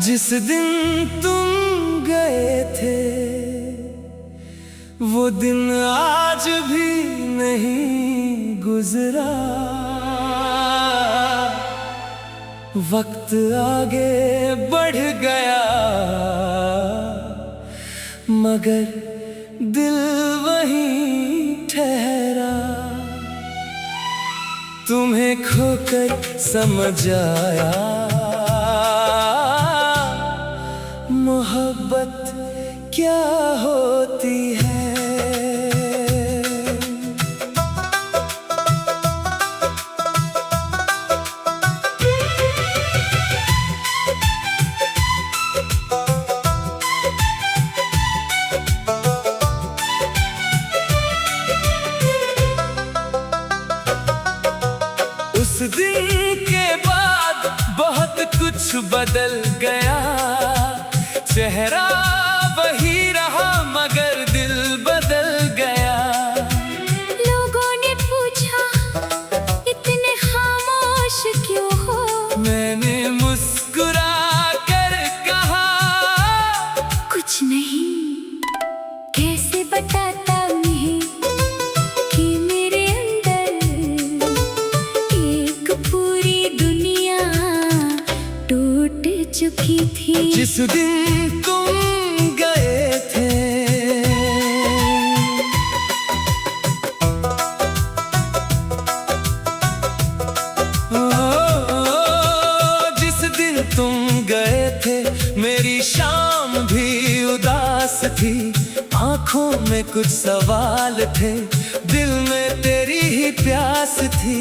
जिस दिन तुम गए थे वो दिन आज भी नहीं गुजरा। वक्त आगे बढ़ गया मगर दिल वहीं ठहरा। तुम्हें खोकर समझ आया मोहब्बत क्या होती है। उस दिन के बाद बहुत कुछ बदल गया। चेहरा वही रहा मगर दिल बदल गया। लोगों ने पूछा इतने खामोश क्यों हो। मैंने मुस्कुरा कर कहा कुछ नहीं। कैसे बताता उन्हें कि मेरे अंदर एक पूरी दुनिया टूट चुकी थी। जिस दिन तुम गए थे जिस दिन तुम गए थे मेरी शाम भी उदास थी। आंखों में कुछ सवाल थे दिल में तेरी ही प्यास थी।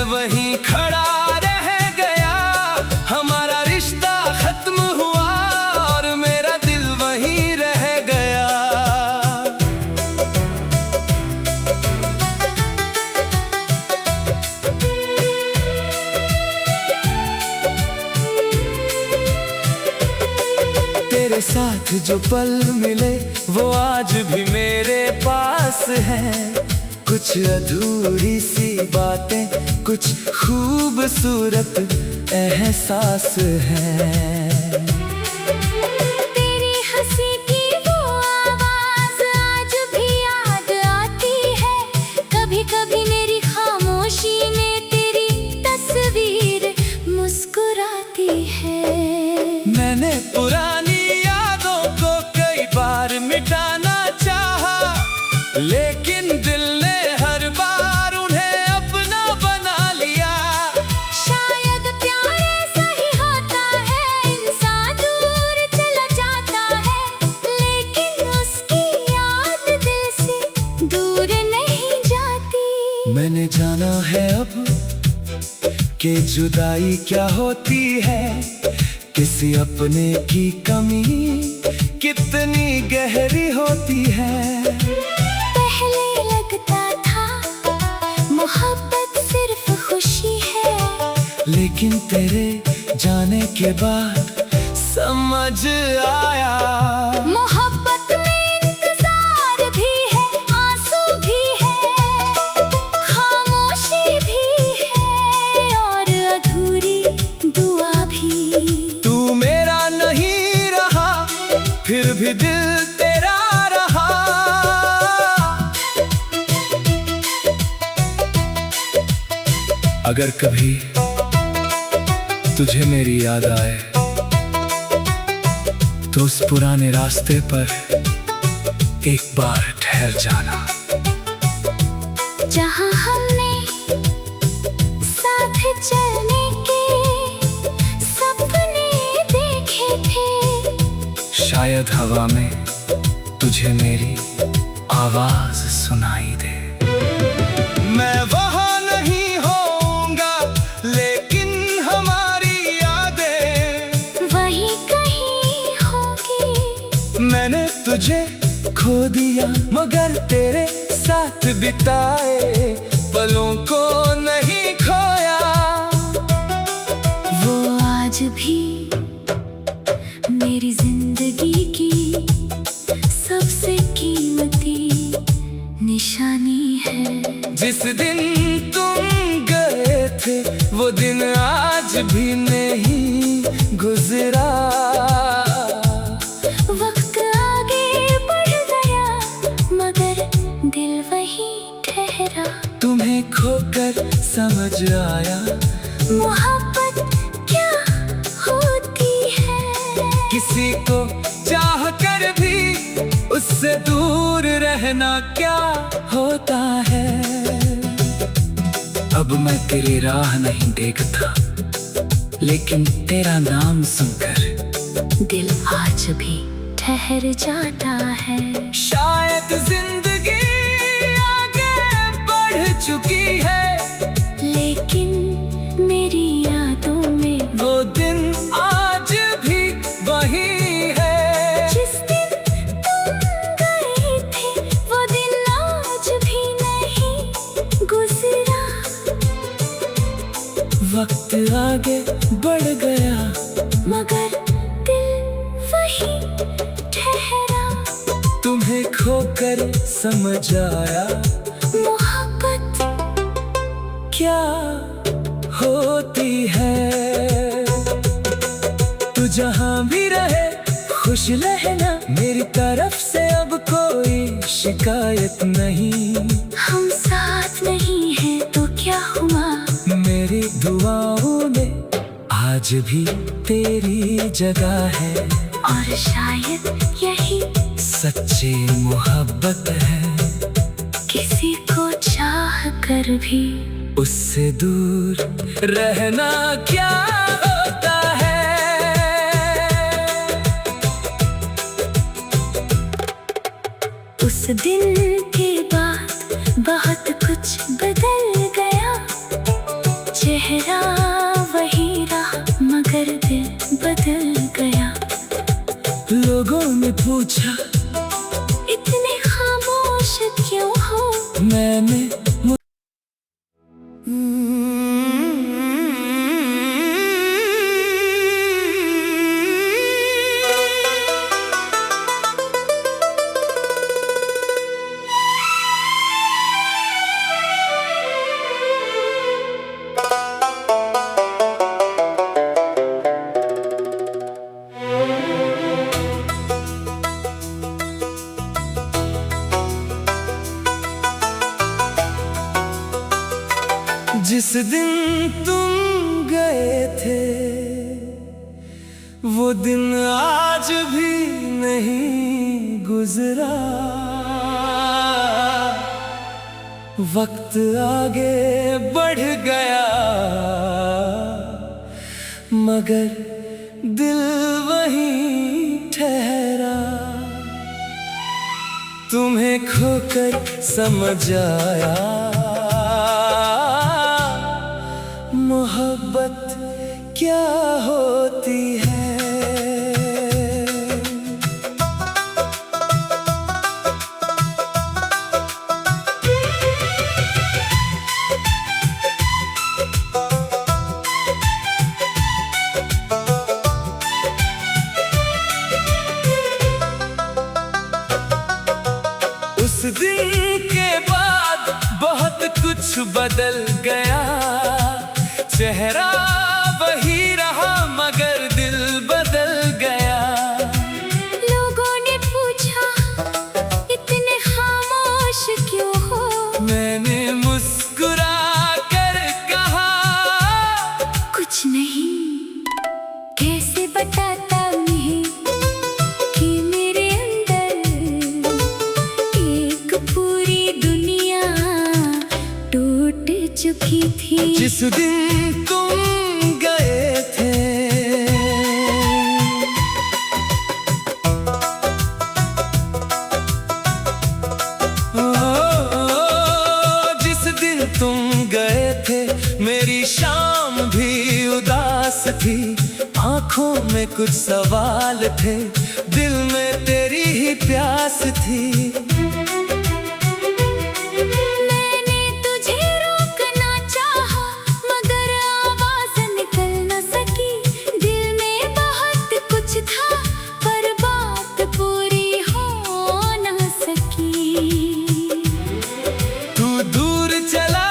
वहीं खड़ा रह गया हमारा रिश्ता खत्म हुआ और मेरा दिल वहीं रह गया। तेरे साथ जो पल मिले वो आज भी मेरे पास है। कुछ अधूरी सी बातें कुछ खूबसूरत एहसास है। तेरी हंसी की वो आवाज आज भी याद आती है। कभी कभी मेरी खामोशी में तेरी तस्वीर मुस्कुराती है। मैंने पुरानी यादों को कई बार मिटाना चाहा लेकिन दिल ने हर बार उन्हें अपना बना लिया। शायद प्यार ऐसा ही होता है इंसान दूर चला जाता है लेकिन उसकी याद दिल से दूर नहीं जाती। मैंने जाना है अब कि जुदाई क्या होती है। किसी अपने की कमी कितनी गहरी होती है। मोहब्बत सिर्फ खुशी है लेकिन तेरे जाने के बाद समझ आया मोहब्बत में इंतजार भी है आंसू भी है खामोशी भी है और अधूरी दुआ भी। तू मेरा नहीं रहा फिर भी दिल तेरा रहा। अगर कभी तुझे मेरी याद आए तो उस पुराने रास्ते पर एक बार ठहर जाना। जहां हमने साथ चलने के सपने देखे थे। शायद हवा में तुझे मेरी आवाज सुनाई दे। मैं वहां नहीं होऊंगा लेकिन हमारी यादें वहीं कहीं होगी। मैंने तुझे खो दिया मगर तेरे साथ बिताए पलों को नहीं खो दिन तुम गए थे वो दिन आज भी नहीं गुजरा। वक्त आगे बढ़ गया मगर दिल वही ठहरा। तुम्हें खोकर समझ आया मोहब्बत क्या होती है। किसी को चाह कर भी उससे दूर रहना क्या होता है। अब मैं तेरी राह नहीं देखता लेकिन तेरा नाम सुनकर दिल आज भी ठहर जाता है। शायद जिंदगी आगे बढ़ चुकी है लेकिन मेरी यादों में वो दिन आज भी वही है। जिस दिन तुम गए थे वो दिन आज भी नहीं गुजरा। वक्त आगे बढ़ गया मगर दिल वही ठहरा। तुम्हें खोकर समझ आया मोहब्बत क्या होती है। तू जहां भी रहे खुश रहना, मेरी तरफ से अब कोई शिकायत नहीं। हम साथ नहीं हैं तो क्या हुआ, मेरी दुआओं में आज भी तेरी जगह है और शायद यही सच्ची मोहब्बत है। किसी को चाह कर भी उससे दूर रहना क्या होता है। उस दिन के बाद बहुत कुछ बदल गया। चेहरा वही रहा मगर दिल बदल गया। लोगों ने पूछा इतने खामोश क्यों हो, मैंने जिस दिन तुम गए थे वो दिन आज भी नहीं गुजरा। वक्त आगे बढ़ गया मगर दिल वहीं ठहरा। तुम्हें खोकर समझ आया मोहब्बत क्या होती है। उस दिन के बाद बहुत कुछ बदल गया। चेहरा वही रहा मगर दिल बदल गया। लोगों ने पूछा इतने खामोश क्यों हो, मैंने मुस्कुरा कर कहा कुछ नहीं। कैसे बताता मैं कि मेरे अंदर एक पूरी दुनिया टूट चुकी थी। जिस दिन तुम गए थे जिस दिन तुम गए थे मेरी शाम भी उदास थी। आंखों में कुछ सवाल थे, दिल में तेरी ही प्यास थी। मैंने तुझे रोकना चाहा मगर आवाज निकल न सकी। दिल में बहुत कुछ था पर बात पूरी हो न सकी। तू दूर चला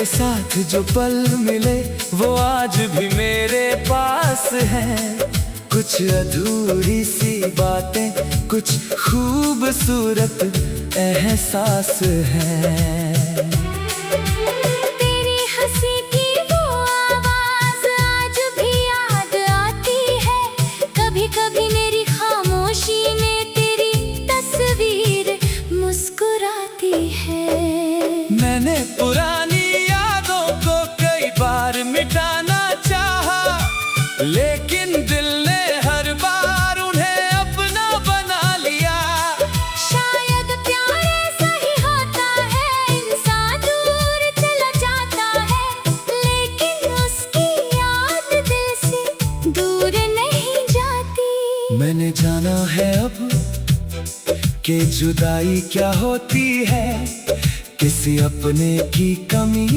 साथ जो पल मिले वो आज भी मेरे पास है। कुछ अधूरी सी बातें, कुछ खूबसूरत एहसास है। तेरी हंसी की वो आवाज आज भी याद आती है। कभी कभी मेरी खामोशी में तेरी तस्वीर मुस्कुराती है। मैंने पुरानी यादों को कई बार मिटाना चाहा, लेकिन दिल ने हर बार उन्हें अपना बना लिया। शायद प्यार ऐसा ही होता है, इंसान दूर चला जाता है, लेकिन उसकी याद दिल से दूर नहीं जाती। मैंने जाना है अब कि जुदाई क्या होती है, किसी अपने की कमी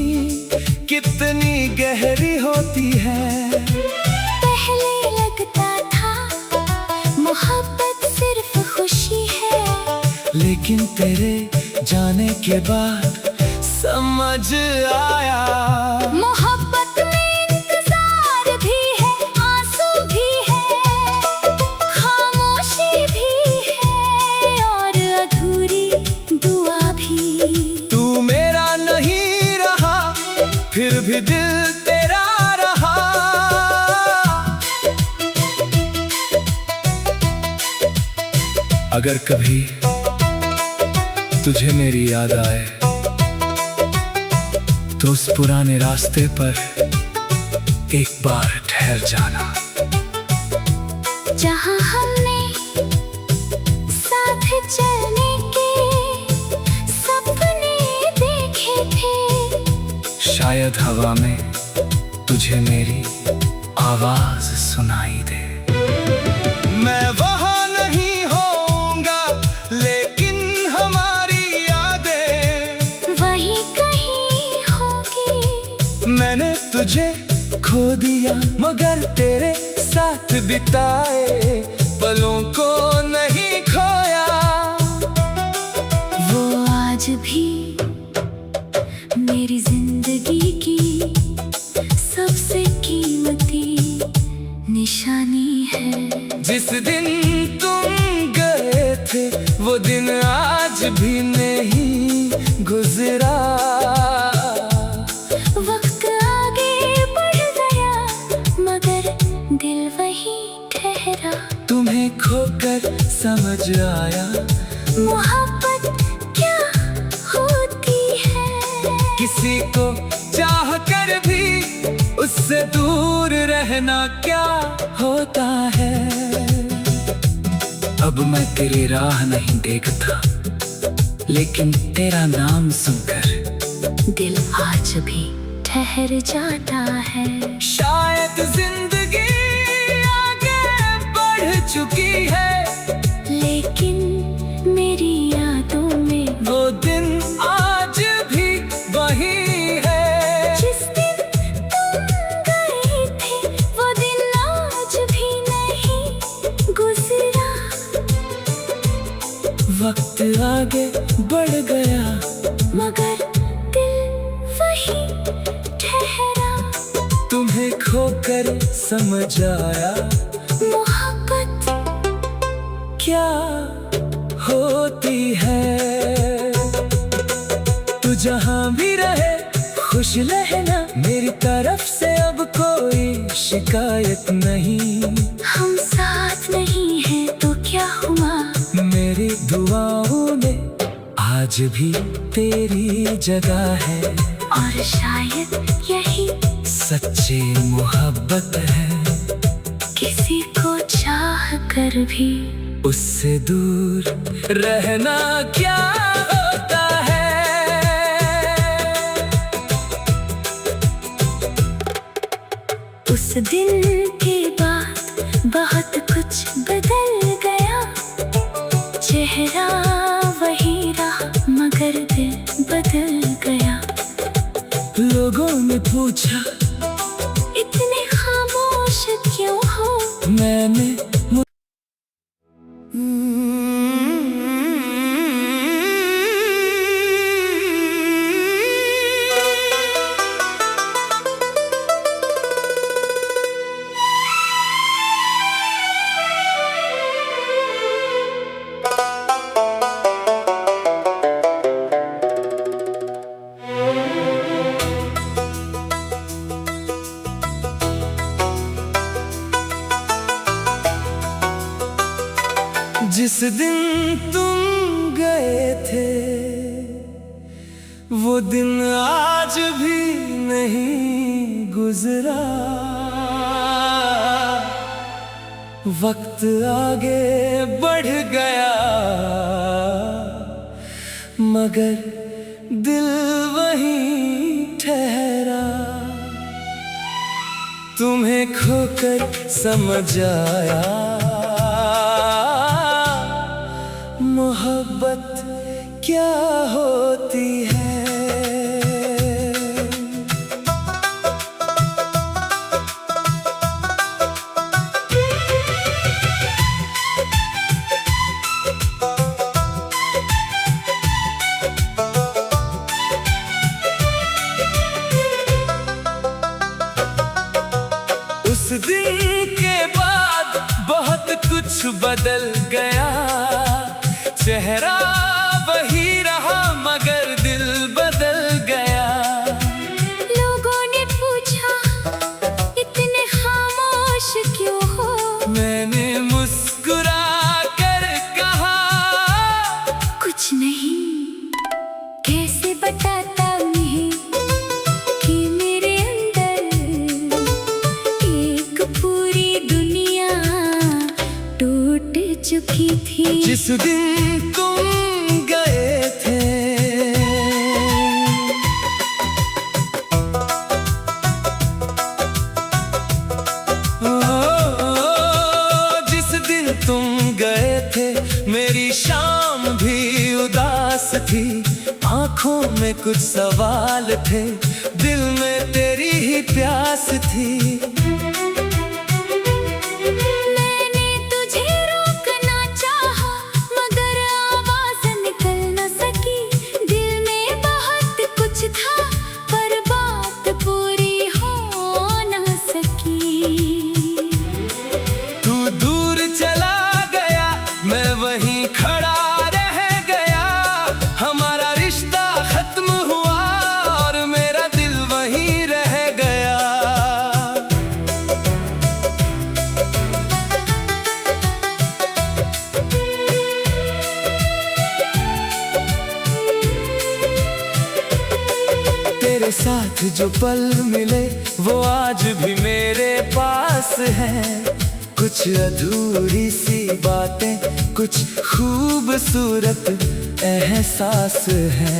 कितनी गहरी होती है। पहले लगता था मोहब्बत सिर्फ खुशी है, लेकिन तेरे जाने के बाद समझ आया। मोहब्बत में इंतजार भी है, आंसू भी है, खामोशी भी है और अधूरी दुआ भी। तू मेरा नहीं रहा, फिर भी दिल तेरा रहा। अगर कभी तुझे मेरी याद आए तो उस पुराने रास्ते पर एक बार ठहर जाना, जहाँ हमने साथ चलने के सपने देखे थे। शायद हवा में तुझे मेरी आवाज सुनाई दे। मैं वहाँ नहीं होऊंगा, लेकिन हमारी यादें वहीं कहीं होगी। मैंने तुझे खो दिया, मगर तेरे साथ बिताए पलों को नहीं खोया। वो आज भी मेरी जिंदगी की सबसे कीमती निशानी है। जिस दिन तुम गए थे वो दिन आज भी नहीं गुजरा। वक्त आगे बढ़ गया मगर दिल वहीं ठहरा। तुम्हें खोकर समझ आया मोहब्बत क्या होती है। किसी को चाह कर भी उससे दूर रहना क्या होता है। अब मैं तेरी राह नहीं देखता, लेकिन तेरा नाम सुनकर दिल आज भी ठहर जाता है। शायद जिंदगी आगे बढ़ चुकी है, लेकिन मेरी यादों में वो दिन आज भी वही है। जिस दिन तुम गए थे वो दिन आज भी नहीं गुजरा। वक्त आगे बढ़ गया मगर दिल वही ठहरा। तुम्हें खोकर समझ आया मोहब्बत क्या होती है। तू जहाँ भी रहे खुश रहना, मेरी तरफ से अब कोई शिकायत नहीं। हम साथ नहीं हैं तो क्या हुआ, मेरी दुआओं में आज भी तेरी जगह है। और शायद यही सच्ची मोहब्बत है, किसी को चाह कर भी उससे दूर रहना क्या होता है। उस दिन के बाद बहुत कुछ बदल गया। चेहरा वही रहा मगर दिल बदल गया। लोगों ने पूछा इतने खामोश क्यों हो, मैंने जिस दिन तुम गए थे वो दिन आज भी नहीं गुजरा। वक्त आगे बढ़ गया मगर दिल वहीं ठहरा। तुम्हें खोकर समझ आया मोहब्बत क्या होती है। उस दिन के बाद बहुत कुछ बदल गया। चेहरा वही रहा मगर दिल बदल गया। लोगों ने पूछा इतने खामोश क्यों हो। मैंने मुस्कुरा कर कहा कुछ नहीं। कैसे बताता मैं कि मेरे अंदर एक पूरी दुनिया टूट चुकी थी। जिस दिन तुम गए थे जिस दिन तुम गए थे मेरी शाम भी उदास थी। आंखों में कुछ सवाल थे, दिल में तेरी ही प्यास थी। मैंने तुझे रोकना चाहा मगर आवाज निकल न सकी। दिल में बहुत कुछ था पर बात पूरी हो न सकी। तू दूर चला गया मैं वहीं खड़ा रह गया। हमारा रिश्ता खत्म हुआ और मेरा दिल वहीं रह गया। तेरे साथ जो पल मिले वो आज भी मेरे पास है। कुछ अधूरी सी बातें कुछ खूबसूरत एहसास है।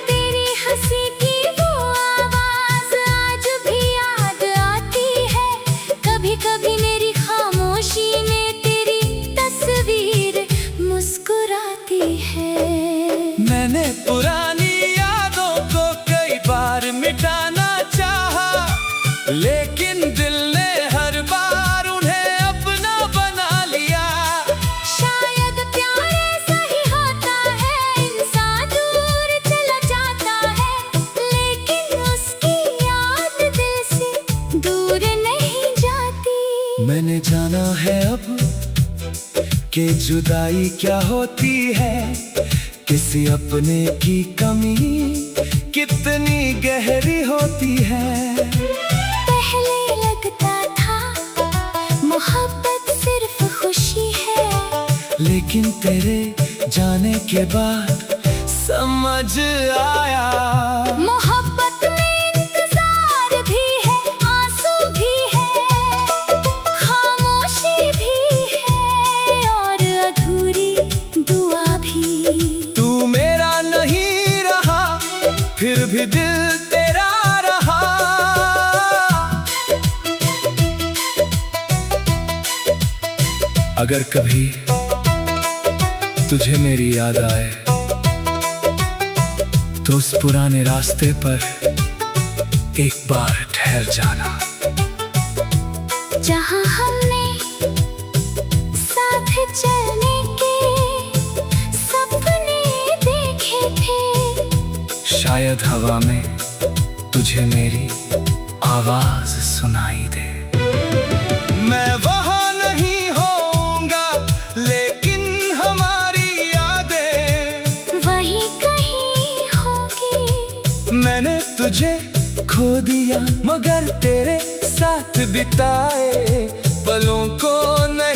तेरी हंसी की वो आवाज आज भी याद आती है। कभी कभी मेरी खामोशी में तेरी तस्वीर मुस्कुराती है। मैंने पुरानी यादों को कई बार मिटाना चाहा लेकिन दिल ने हर बार उन्हें अपना बना लिया। शायद प्यार ऐसा ही होता है, इंसान दूर चला जाता है लेकिन उसकी याद दिल से दूर नहीं जाती। मैंने जाना है अब कि जुदाई क्या होती है। किसी अपने की कमी कितनी गहरी होती है। पहले लगता था मोहब्बत सिर्फ खुशी है लेकिन तेरे जाने के बाद समझ आया मोहब्बत में इंतजार भी है, आंसू भी है, खामोशी भी है और अधूरी दुआ भी। तू मेरा नहीं रहा फिर भी दिल तेरा रहा। अगर कभी तुझे मेरी याद आए तो उस पुराने रास्ते पर एक बार ठहर जाना। जहाँ हमने साथ चलने के सपने देखे थे। शायद हवा में तुझे मेरी आवाज सुनाई दे। मैं वहाँ नहीं होऊंगा लेकिन हमारी यादें वहीं कहीं होंगी। मैंने तुझे खो दिया मगर तेरे साथ बिताए पलों को नहीं